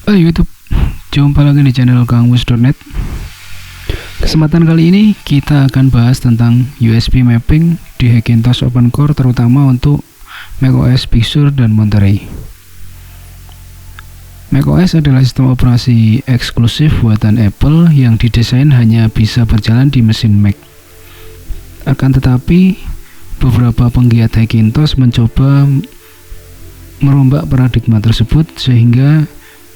Halo YouTube, jumpa lagi di channel kangmus.net. Kesempatan kali ini kita akan bahas tentang USB mapping di Hackintosh Open Core, terutama untuk macOS Big Sur dan Monterey. macOS adalah sistem operasi eksklusif buatan Apple yang didesain hanya bisa berjalan di mesin Mac. Akan tetapi, beberapa penggiat Hackintosh mencoba merombak paradigma tersebut sehingga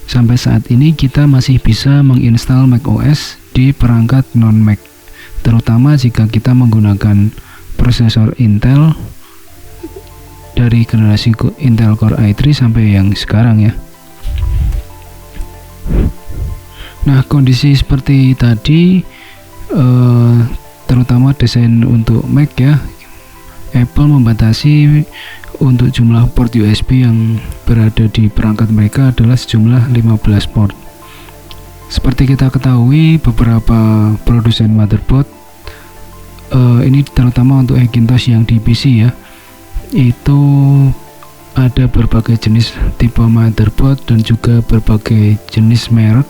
sampai saat ini kita masih bisa menginstal macOS di perangkat non-Mac, terutama jika kita menggunakan prosesor Intel dari generasi Intel Core i3 sampai yang sekarang ya. Nah, kondisi seperti tadi terutama desain untuk Mac ya, Apple membatasi untuk jumlah port USB yang berada di perangkat mereka adalah sejumlah 15 port. Seperti kita ketahui, beberapa produsen motherboard ini terutama untuk Hackintosh yang di PC ya, itu ada berbagai jenis tipe motherboard dan juga berbagai jenis merek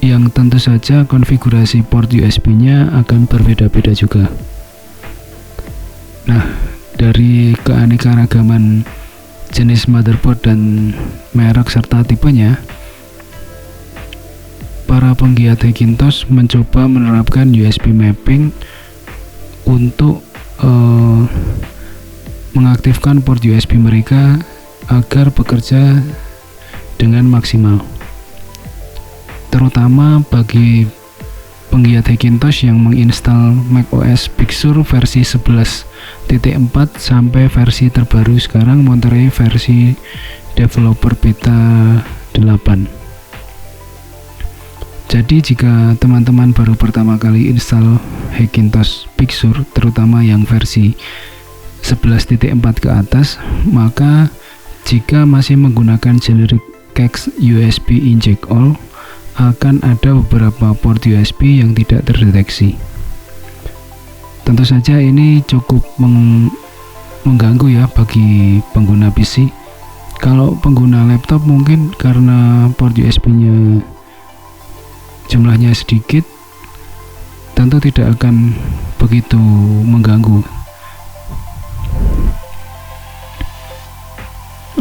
yang tentu saja konfigurasi port USB-nya akan berbeda-beda juga. Nah, dari keanekaragaman jenis motherboard dan merek serta tipenya, para penggiat Hackintosh mencoba menerapkan USB mapping untuk mengaktifkan port USB mereka agar bekerja dengan maksimal, terutama bagi penggiat Hackintosh yang menginstal macOS Big Sur versi 11.4 sampai versi terbaru sekarang Monterey versi developer beta 8. Jadi jika teman-teman baru pertama kali install Hackintosh Big Sur, terutama yang versi 11.4 ke atas, maka jika masih menggunakan generic CAX USB inject all, akan ada beberapa port USB yang tidak terdeteksi. Tentu saja ini cukup mengganggu ya bagi pengguna PC. Kalau pengguna laptop mungkin karena port USB-nya jumlahnya sedikit, tentu tidak akan begitu mengganggu.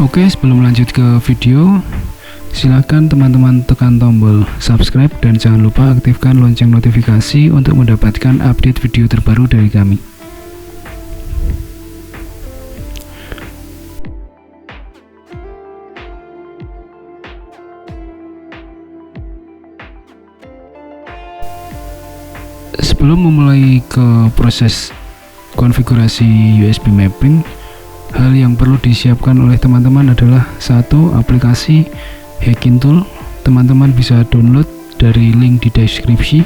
Oke, sebelum lanjut ke video, silakan teman-teman tekan tombol subscribe dan jangan lupa aktifkan lonceng notifikasi untuk mendapatkan update video terbaru dari kami. Sebelum memulai ke proses konfigurasi USB mapping, hal yang perlu disiapkan oleh teman-teman adalah satu, aplikasi Hackintosh. Teman-teman bisa download dari link di deskripsi.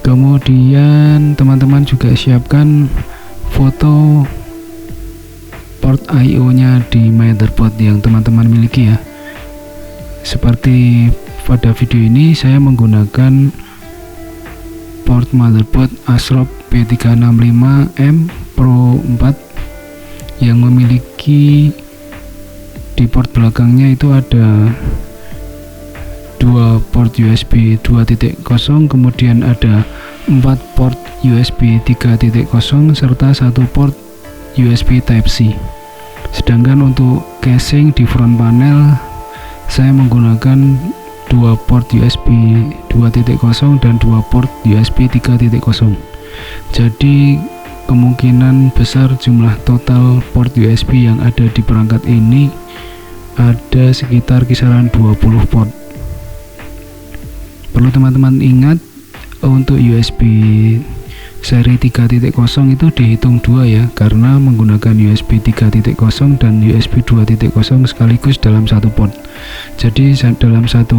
Kemudian teman-teman juga siapkan foto port I/O nya di motherboard yang teman-teman miliki ya. Seperti pada video ini saya menggunakan port motherboard ASRock B365M Pro 4 yang memiliki di port belakangnya itu ada dua port USB 2.0, kemudian ada 4 port USB 3.0 serta satu port USB Type-C. Sedangkan untuk casing di front panel saya menggunakan 2 port USB 2.0 dan 2 port USB 3.0. Jadi kemungkinan besar jumlah total port USB yang ada di perangkat ini ada sekitar kisaran 20 port. Perlu teman-teman ingat, untuk USB seri 3.0 itu dihitung 2 ya, karena menggunakan USB 3.0 dan USB 2.0 sekaligus dalam satu port. Jadi dalam satu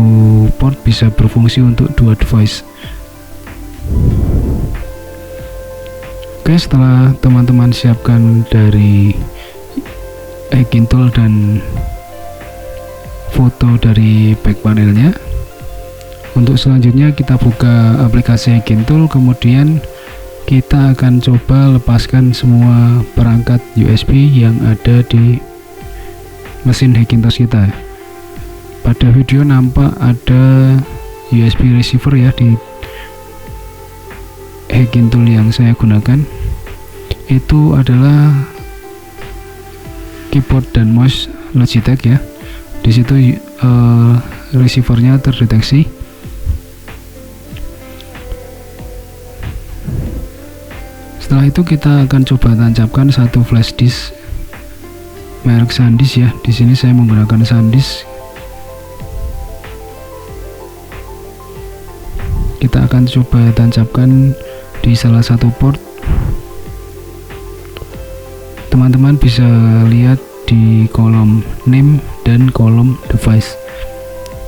port bisa berfungsi untuk 2 device. Oke, setelah teman-teman siapkan dari Hackintosh dan foto dari back panelnya, untuk selanjutnya kita buka aplikasi Hackintosh, kemudian kita akan coba lepaskan semua perangkat USB yang ada di mesin Hackintosh kita. Pada video nampak ada USB receiver ya di hacking tool yang saya gunakan. Itu adalah keyboard dan mouse Logitech ya. Di situ receivernya terdeteksi. Setelah itu kita akan coba tancapkan satu flash disk merek SanDisk ya. Di sini saya menggunakan SanDisk. Kita akan coba tancapkan di salah satu port. Teman-teman bisa lihat di kolom name dan kolom device.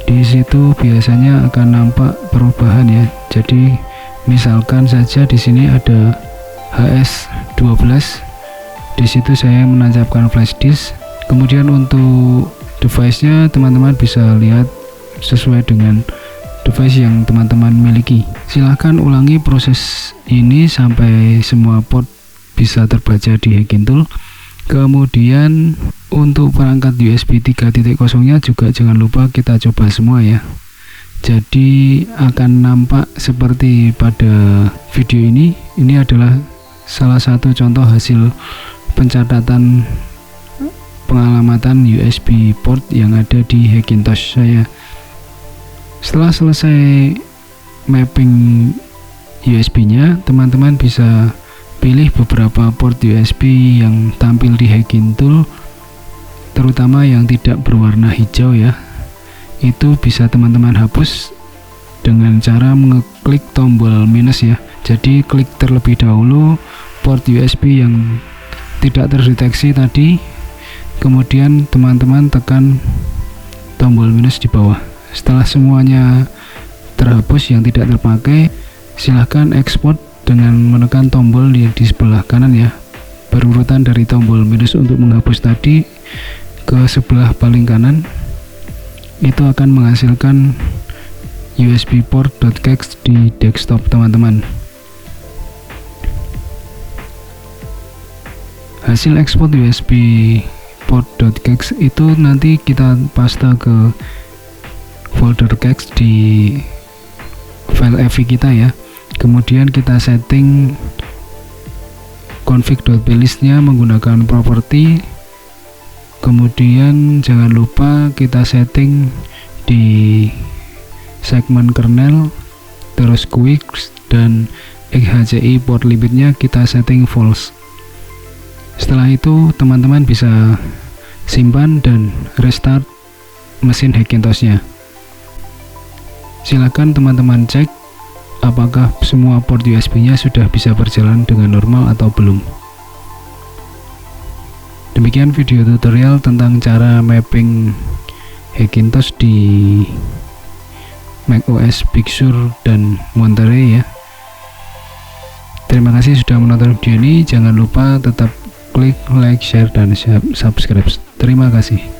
Di situ biasanya akan nampak perubahan ya. Jadi misalkan saja di sini ada HS12. Di situ saya menancapkan flash disk. Kemudian untuk device-nya teman-teman bisa lihat sesuai dengan device yang teman-teman miliki. Silahkan ulangi proses ini sampai semua port bisa terbaca di hacking tool. Kemudian untuk perangkat USB 3.0 nya juga jangan lupa kita coba semua ya. Jadi akan nampak seperti pada video ini. Ini adalah salah satu contoh hasil pencatatan pengalamatan USB port yang ada di Hackintosh saya. Setelah selesai mapping USB-nya, teman-teman bisa pilih beberapa port USB yang tampil di hacking tool, terutama yang tidak berwarna hijau ya. Itu bisa teman-teman hapus dengan cara mengeklik tombol minus ya. Jadi klik terlebih dahulu port USB yang tidak terdeteksi tadi, kemudian teman-teman tekan tombol minus di bawah. Setelah semuanya terhapus yang tidak terpakai, silahkan ekspor dengan menekan tombol di sebelah kanan ya, berurutan dari tombol minus untuk menghapus tadi ke sebelah paling kanan. Itu akan menghasilkan USB port.kex di desktop teman-teman. Hasil ekspor USB port.kex itu nanti kita paste ke folder kex di file evi kita ya. Kemudian kita setting config.plist nya menggunakan property. Kemudian jangan lupa kita setting di segmen kernel, terus quick dan XHCI port limitnya kita setting false. Setelah itu teman-teman bisa simpan dan restart mesin Hackintosh-nya. Silakan teman-teman cek apakah semua port USB-nya sudah bisa berjalan dengan normal atau belum. Demikian video tutorial tentang cara mapping Hackintosh di macOS Big Sur dan Monterey ya. Terima kasih sudah menonton video ini. Jangan lupa tetap klik like, share, dan subscribe. Terima kasih.